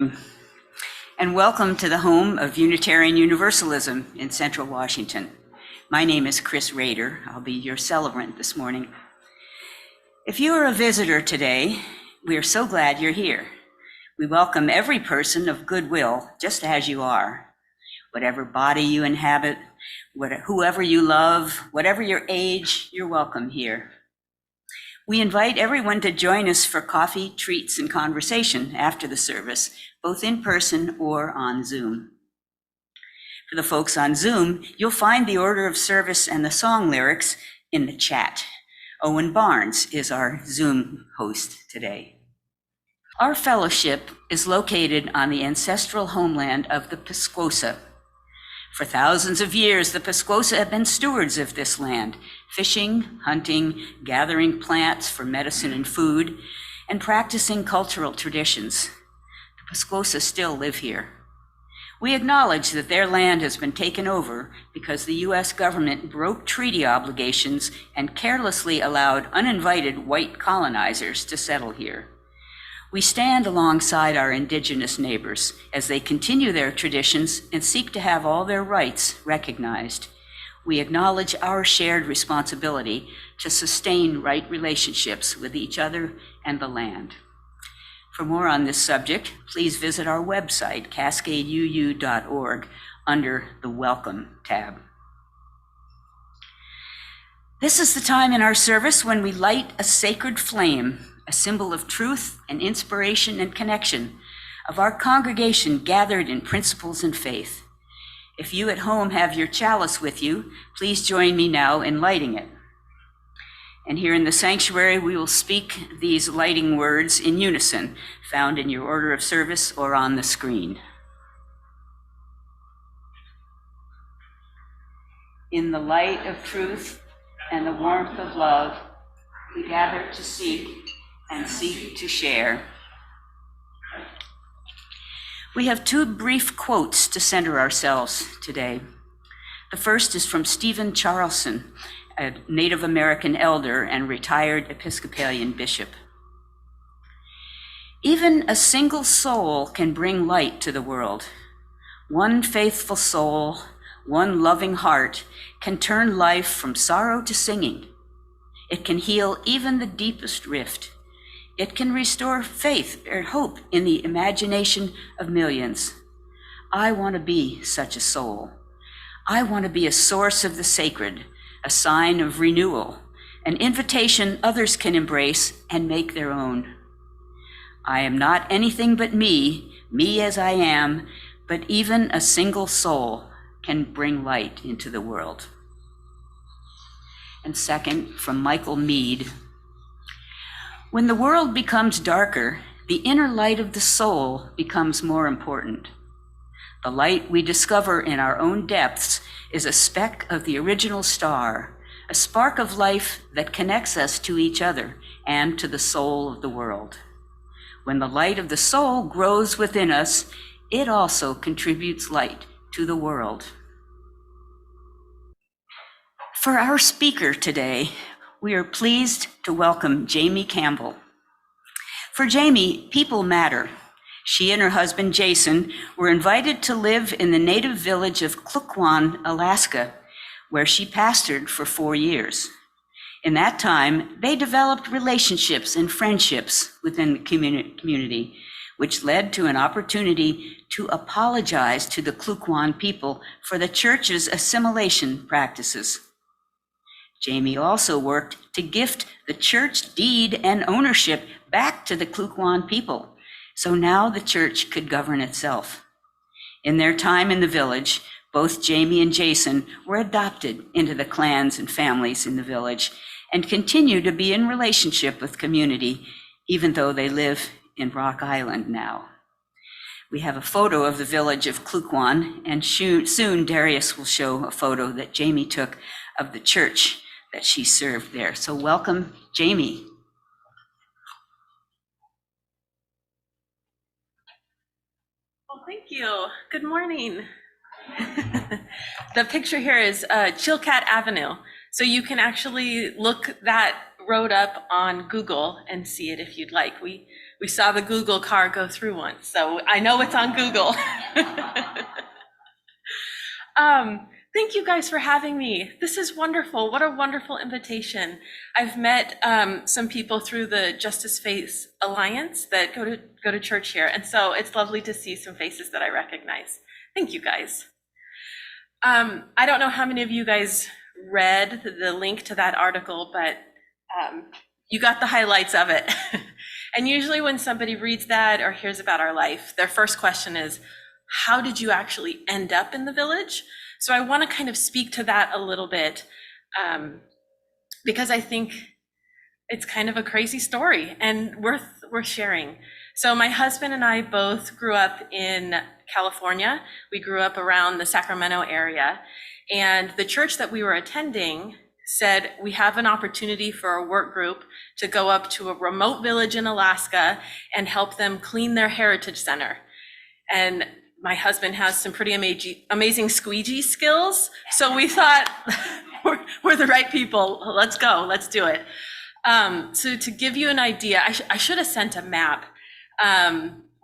And welcome to the home of Unitarian Universalism in Central Washington. My name is Chris Rader. I'll be your celebrant this morning. If you are a visitor today, we are so glad you're here. We welcome every person of goodwill, just as you are. Whatever body you inhabit, whoever you love, whatever your age, you're welcome here. We invite everyone to join us for coffee, treats, and conversation after the service, both in person or on Zoom. For the folks on Zoom, you'll find the order of service and the song lyrics in the chat. Owen Barnes is our Zoom host today. Our fellowship is located on the ancestral homeland of the Pasquosa. For thousands of years, the Pasquosa have been stewards of this land, fishing, hunting, gathering plants for medicine and food, and practicing cultural traditions. The Pasquosa still live here. We acknowledge that their land has been taken over because the U.S. government broke treaty obligations and carelessly allowed uninvited white colonizers to settle here. We stand alongside our indigenous neighbors as they continue their traditions and seek to have all their rights recognized. We acknowledge our shared responsibility to sustain right relationships with each other and the land. For more on this subject, please visit our website, cascadeuu.org, under the Welcome tab. This is the time in our service when we light a sacred flame, a symbol of truth and inspiration and connection of our congregation gathered in principles and faith. If you at home have your chalice with you, please join me now in lighting it. And here in the sanctuary, we will speak these lighting words in unison, found in your order of service or on the screen. In the light of truth and the warmth of love, we gather to seek and seek to share. We have two brief quotes to center ourselves today. The first is from Stephen Charlson, a Native American elder and retired Episcopalian bishop. Even a single soul can bring light to the world. One faithful soul, one loving heart can turn life from sorrow to singing. It can heal even the deepest rift. It can restore faith or hope in the imagination of millions. I want to be such a soul. I want to be a source of the sacred, a sign of renewal, an invitation others can embrace and make their own. I am not anything but me as I am, but even a single soul can bring light into the world. And second, from Michael Meade, when the world becomes darker, the inner light of the soul becomes more important. The light we discover in our own depths is a speck of the original star, a spark of life that connects us to each other and to the soul of the world. When the light of the soul grows within us, it also contributes light to the world. For our speaker today, we are pleased to welcome Jamie Campbell. For Jamie, people matter. She and her husband, Jason, were invited to live in the native village of Kluckwan, Alaska, where she pastored for 4 years. In that time, they developed relationships and friendships within the community, which led to an opportunity to apologize to the Kluckwan people for the church's assimilation practices. Jamie also worked to gift the church deed and ownership back to the Kluckwan people, so now the church could govern itself. In their time in the village, both Jamie and Jason were adopted into the clans and families in the village and continue to be in relationship with community, even though they live in Rock Island now. We have a photo of the village of Kluckwan, and soon Darius will show a photo that Jamie took of the church that she served there. So welcome, Jamie. Well, thank you. Good morning. The picture here is Chilkat Avenue. So you can actually look that road up on Google and see it if you'd like. We We saw the Google car go through once, so I know it's on Google. Thank you guys for having me. This is wonderful. What a wonderful invitation. I've met some people through the Justice Faith Alliance that go to church here, and so it's lovely to see some faces that I recognize. Thank you guys. I don't know how many of you guys read the link to that article, but you got the highlights of it. And usually when somebody reads that or hears about our life, their first question is, how did you actually end up in the village? So I want to kind of speak to that a little bit, because I think it's kind of a crazy story and worth sharing. So my husband and I both grew up in California. We grew up around the Sacramento area, and the church that we were attending said, we have an opportunity for a work group to go up to a remote village in Alaska and help them clean their heritage center. And my husband has some pretty amazing squeegee skills. So we thought, we're the right people. Let's go, let's do it. So to give you an idea, I should have sent a map.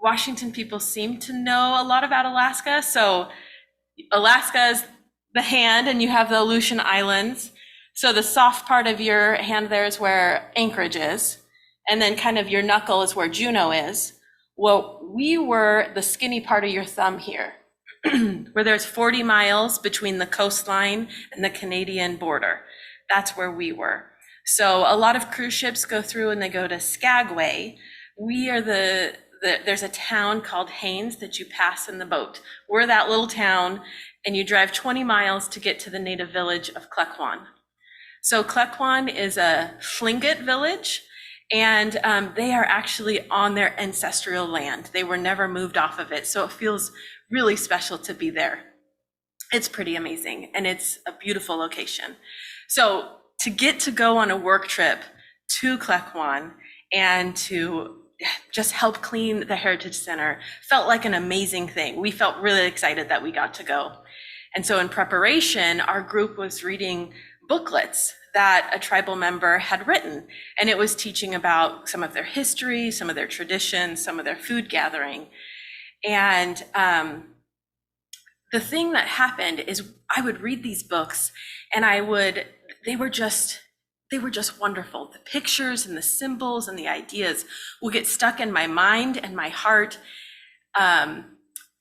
Washington people seem to know a lot about Alaska. So Alaska is the hand, and you have the Aleutian Islands. So the soft part of your hand there is where Anchorage is. And then kind of your knuckle is where Juneau is. Well, we were the skinny part of your thumb here, where there's 40 miles between the coastline and the Canadian border. That's where we were. So a lot of cruise ships go through and they go to Skagway. We are there's a town called Haines that you pass in the boat. We're that little town, and you drive 20 miles to get to the native village of Klekwan. So Klekwan is a Tlingit village, and they are actually on their ancestral land. They were never moved off of it, so it feels really special to be there. It's pretty amazing, and it's a beautiful location. So to get to go on a work trip to Klekwan and to just help clean the Heritage Center felt like an amazing thing. We felt really excited that we got to go. And so in preparation, our group was reading booklets that a tribal member had written, and it was teaching about some of their history, some of their traditions, some of their food gathering. And the thing that happened is I would read these books, and they were just wonderful. The pictures and the symbols and the ideas will get stuck in my mind and my heart. And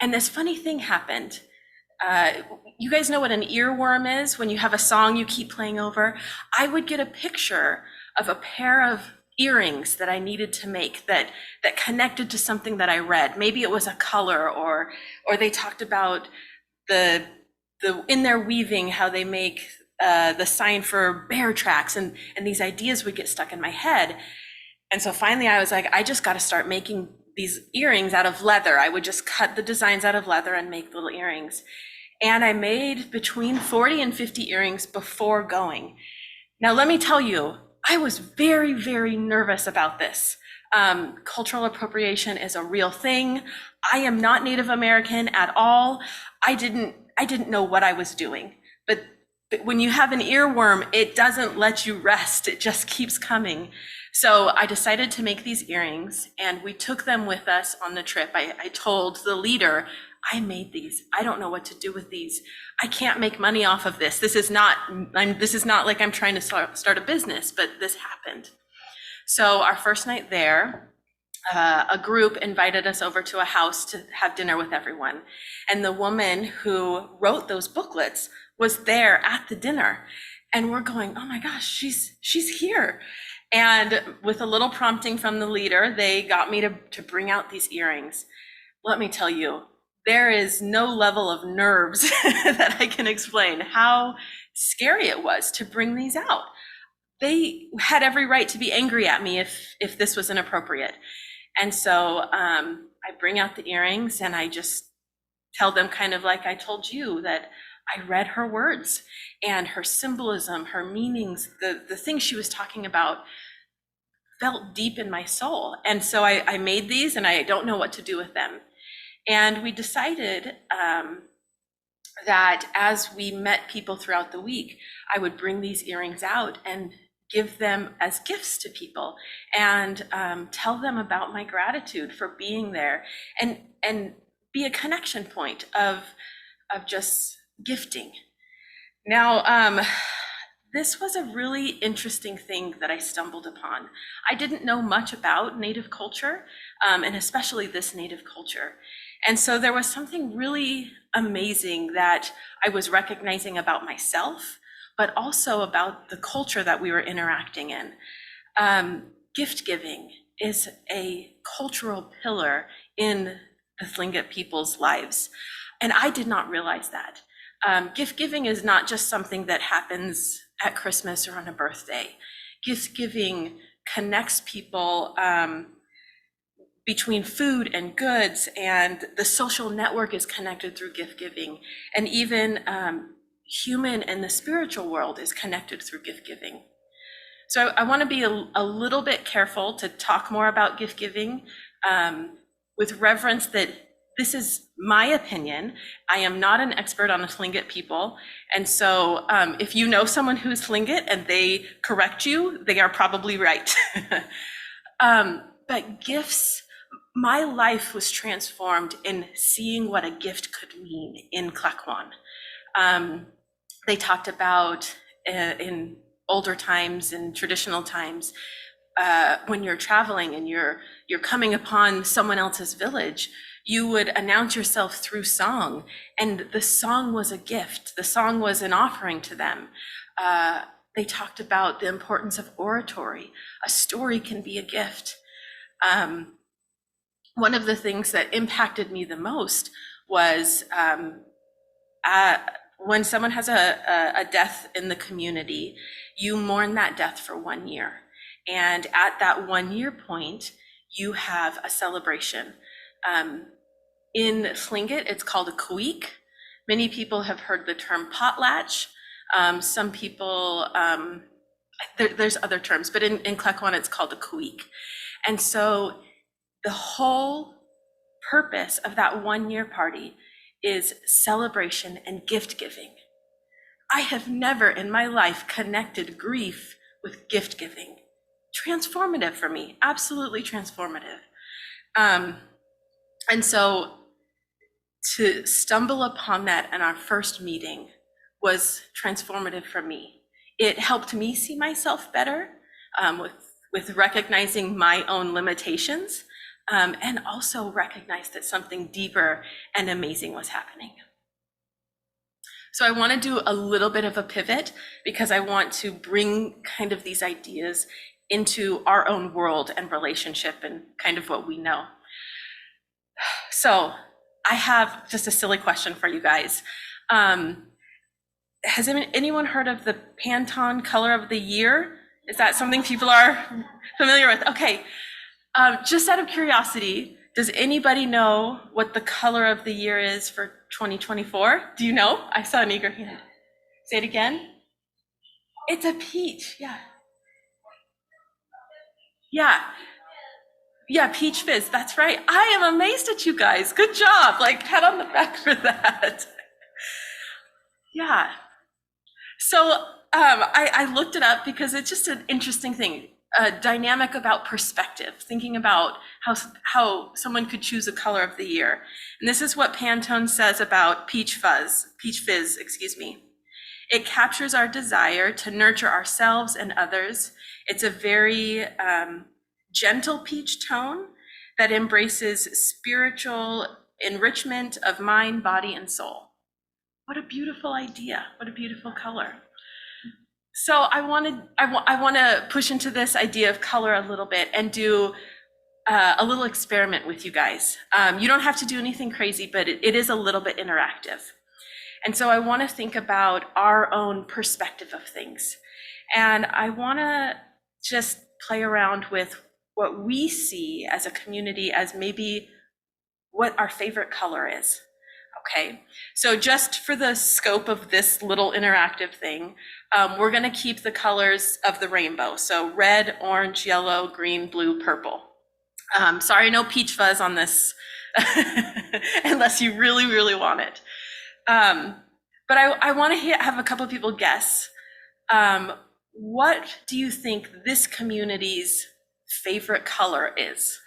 this funny thing happened. You guys know what an earworm is when you have a song you keep playing over? I would get a picture of a pair of earrings that I needed to make that connected to something that I read. Maybe it was a color, or they talked about the in their weaving, how they make the sign for bear tracks, and these ideas would get stuck in my head. And so finally I was like, I just got to start making these earrings out of leather. I would just cut the designs out of leather and make little earrings. And I made between 40 and 50 earrings before going. Now, let me tell you, I was very, very nervous about this. Cultural appropriation is a real thing. I am not Native American at all. I didn't know what I was doing. But when you have an earworm, it doesn't let you rest. It just keeps coming. So I decided to make these earrings, and we took them with us on the trip. I told the leader, I made these. I don't know what to do with these. I can't make money off of this. This is not like I'm trying to start a business, but this happened. So our first night there, a group invited us over to a house to have dinner with everyone. And the woman who wrote those booklets was there at the dinner. And we're going, oh my gosh, she's here. And with a little prompting from the leader, they got me to bring out these earrings. Let me tell you, there is no level of nerves that I can explain how scary it was to bring these out. They had every right to be angry at me if this was inappropriate. And so I bring out the earrings, and I just tell them, kind of like I told you, that I read her words and her symbolism, her meanings, the things she was talking about felt deep in my soul. And so I made these, and I don't know what to do with them. And we decided that as we met people throughout the week, I would bring these earrings out and give them as gifts to people and tell them about my gratitude for being there and be a connection point of just gifting. Now, this was a really interesting thing that I stumbled upon. I didn't know much about Native culture, and especially this Native culture. And so there was something really amazing that I was recognizing about myself, but also about the culture that we were interacting in. Gift giving is a cultural pillar in the Tlingit people's lives. And I did not realize that. Gift giving is not just something that happens at Christmas or on a birthday. Gift giving connects people between food and goods, and the social network is connected through gift giving. And even human and the spiritual world is connected through gift giving. So I want to be a little bit careful to talk more about gift giving with reverence that this is my opinion. I am not an expert on the Tlingit people. And so if you know someone who's Tlingit and they correct you, they are probably right. But gifts, my life was transformed in seeing what a gift could mean in Clackawan. They talked about in older times and traditional times, when you're traveling and you're coming upon someone else's village, you would announce yourself through song, and the song was a gift. The song was an offering to them. They talked about the importance of oratory. A story can be a gift. One of the things that impacted me the most was when someone has a death in the community, you mourn that death for 1 year. And at that 1 year point, you have a celebration. In Tlingit, it's called a CUUF. Many people have heard the term potlatch. Some people, there's other terms, but in Clackawan, it's called a CUUF. And so the whole purpose of that 1 year party is celebration and gift giving. I have never in my life connected grief with gift giving. Transformative for me, absolutely transformative. And so to stumble upon that in our first meeting was transformative for me. It helped me see myself better with recognizing my own limitations, and also recognize that something deeper and amazing was happening. So I want to do a little bit of a pivot because I want to bring kind of these ideas into our own world and relationship and kind of what we know. So I have just a silly question for you guys. Has anyone heard of the Pantone color of the year? Is that something people are familiar with? Okay, just out of curiosity, does anybody know what the color of the year is for 2024? Do you know? I saw an eager hand. Say it again. It's a peach, yeah. Yeah, peach fizz, that's right. I am amazed at you guys. Good job, like pat on the back for that. Yeah. So I looked it up because it's just an interesting thing, a dynamic about perspective, thinking about how someone could choose a color of the year. And this is what Pantone says about peach fizz, excuse me. It captures our desire to nurture ourselves and others. It's a very gentle peach tone that embraces spiritual enrichment of mind, body, and soul. What a beautiful idea. What a beautiful color. So I want to push into this idea of color a little bit and do a little experiment with you guys. You don't have to do anything crazy, but it is a little bit interactive. And so I want to think about our own perspective of things. And I want to just play around with what we see as a community as maybe what our favorite color is. Okay, so just for the scope of this little interactive thing, we're going to keep the colors of the rainbow. So red, orange, yellow, green, blue, purple. Sorry, no peach fuzz on this, unless you really, really want it. But I want to have a couple of people guess what do you think this community's favorite color is?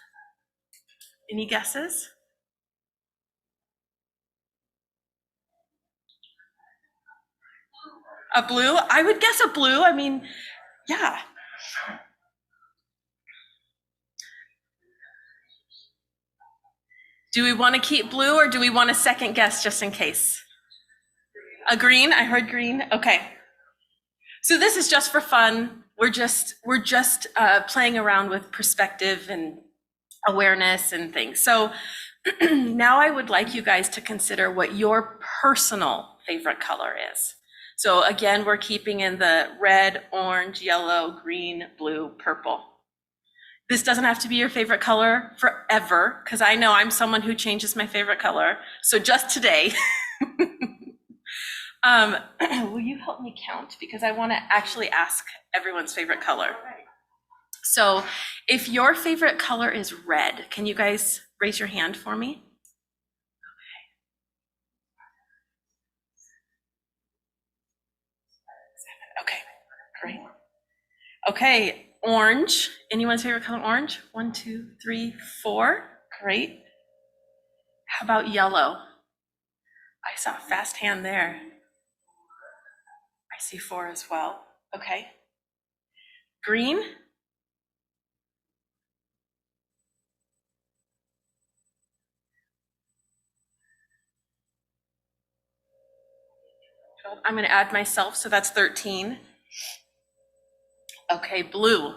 Any guesses? A blue? I would guess a blue. I mean, yeah. Do we want to keep blue or do we want a second guess just in case? A green? I heard green. Okay. So this is just for fun. We're just playing around with perspective and awareness and things. So now I would like you guys to consider what your personal favorite color is. So again, we're keeping in the red, orange, yellow, green, blue, purple. This doesn't have to be your favorite color forever, because I know I'm someone who changes my favorite color. So just today. Will you help me count? Because I want to actually ask everyone's favorite color. So if your favorite color is red, can you guys raise your hand for me? Okay, great. Okay, orange. Anyone's favorite color orange? 1, 2, 3, 4. Great. How about yellow? I saw a fast hand there. I see 4 as well. Okay. Green? I'm going to add myself, so that's 13. Okay, blue.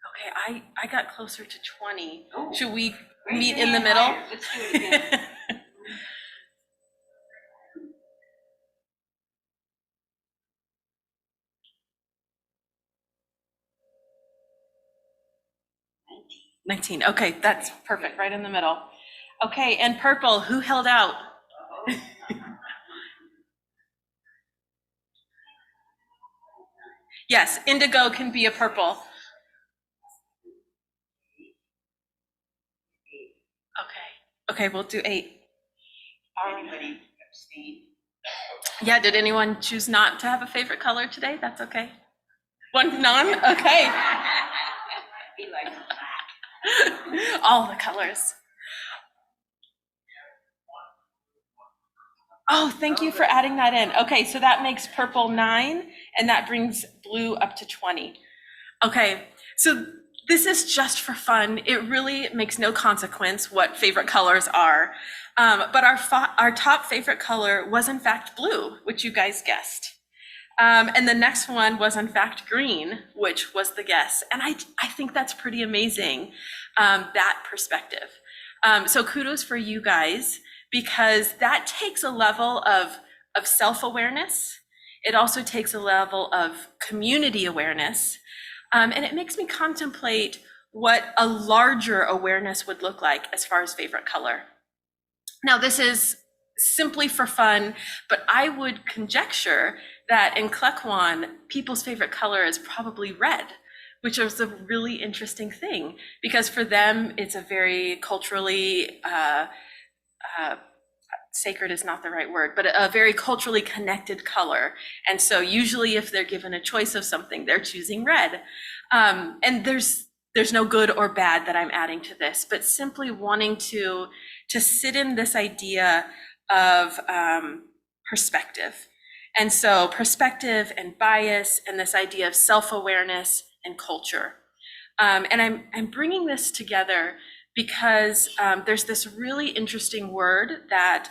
Okay, I got closer to 20. Should we meet in the middle? Let's do it again. 19. Okay, that's perfect, right in the middle. Okay, and purple, who held out? Yes, indigo can be a purple. Okay, we'll do 8. Anybody abstain? Yeah, did anyone choose not to have a favorite color today? That's okay. One, none? Okay. He likes black. All the colors. Oh, thank you for adding that in. Okay, so that makes purple 9, and that brings blue up to 20. Okay, so this is just for fun. It really makes no consequence what favorite colors are. But our top favorite color was in fact blue, which you guys guessed. And the next one was in fact green, which was the guess. And I think that's pretty amazing, that perspective. So kudos for you guys, because that takes a level of self-awareness. It also takes a level of community awareness. And it makes me contemplate what a larger awareness would look like as far as favorite color. Now, this is simply for fun, but I would conjecture that in Klekwan, people's favorite color is probably red, which is a really interesting thing, because for them, it's a very culturally, sacred is not the right word, but a very culturally connected color. And so usually if they're given a choice of something, they're choosing red. And there's no good or bad that I'm adding to this, but simply wanting to sit in this idea of perspective. And so perspective and bias and this idea of self-awareness and culture. And I'm bringing this together because there's this really interesting word that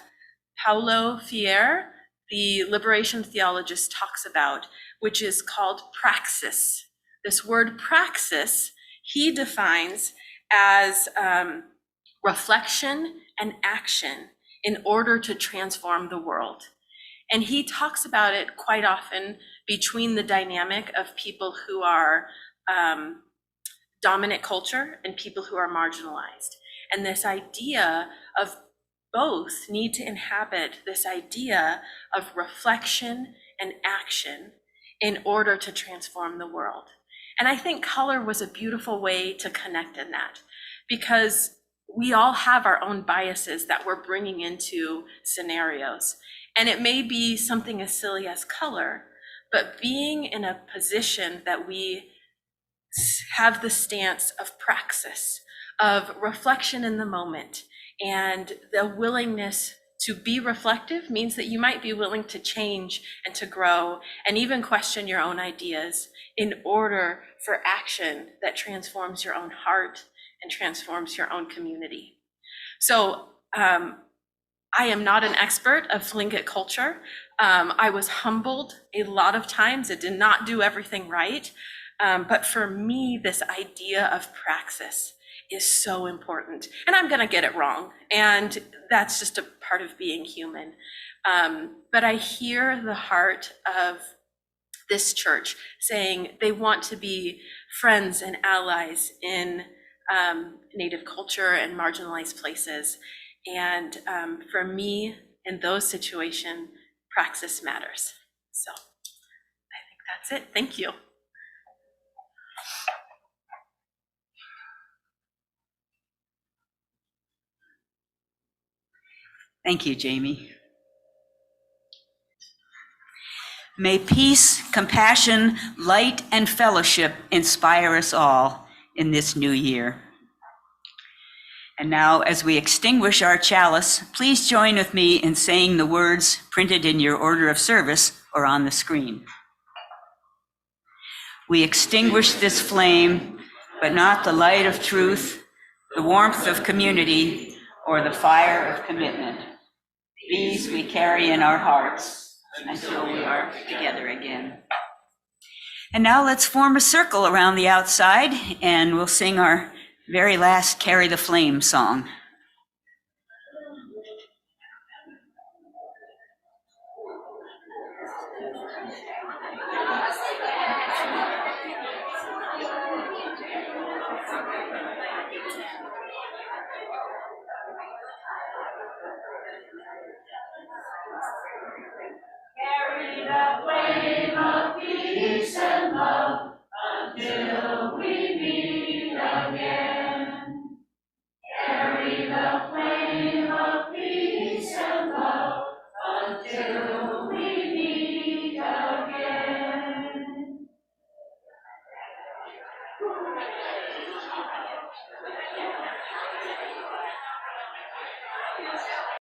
Paulo Freire, the liberation theologist, talks about, which is called praxis. This word praxis, he defines as reflection and action in order to transform the world. And he talks about it quite often between the dynamic of people who are dominant culture and people who are marginalized. And this idea of both need to inhabit this idea of reflection and action in order to transform the world. And I think color was a beautiful way to connect in that, because we all have our own biases that we're bringing into scenarios. And it may be something as silly as color, but being in a position that we have the stance of praxis, of reflection in the moment, and the willingness to be reflective means that you might be willing to change and to grow and even question your own ideas in order for action that transforms your own heart and transforms your own community. So I am not an expert of Tlingit culture. I was humbled a lot of times. It did not do everything right. But for me, this idea of praxis is so important. And I'm gonna get it wrong. And that's just a part of being human. But I hear the heart of this church saying they want to be friends and allies in Native culture and marginalized places. And for me, in those situations, praxis matters. So I think that's it. Thank you. Thank you, Jamie. May peace, compassion, light, and fellowship inspire us all in this new year. And now, as we extinguish our chalice, please join with me in saying the words printed in your order of service or on the screen. We extinguish this flame, but not the light of truth, the warmth of community, or the fire of commitment. These we carry in our hearts until we are together again. And now let's form a circle around the outside, and we'll sing our very last Carry the Flame song. Carry the flame of peace and love until we meet again. Carry the flame of peace and love until we meet again.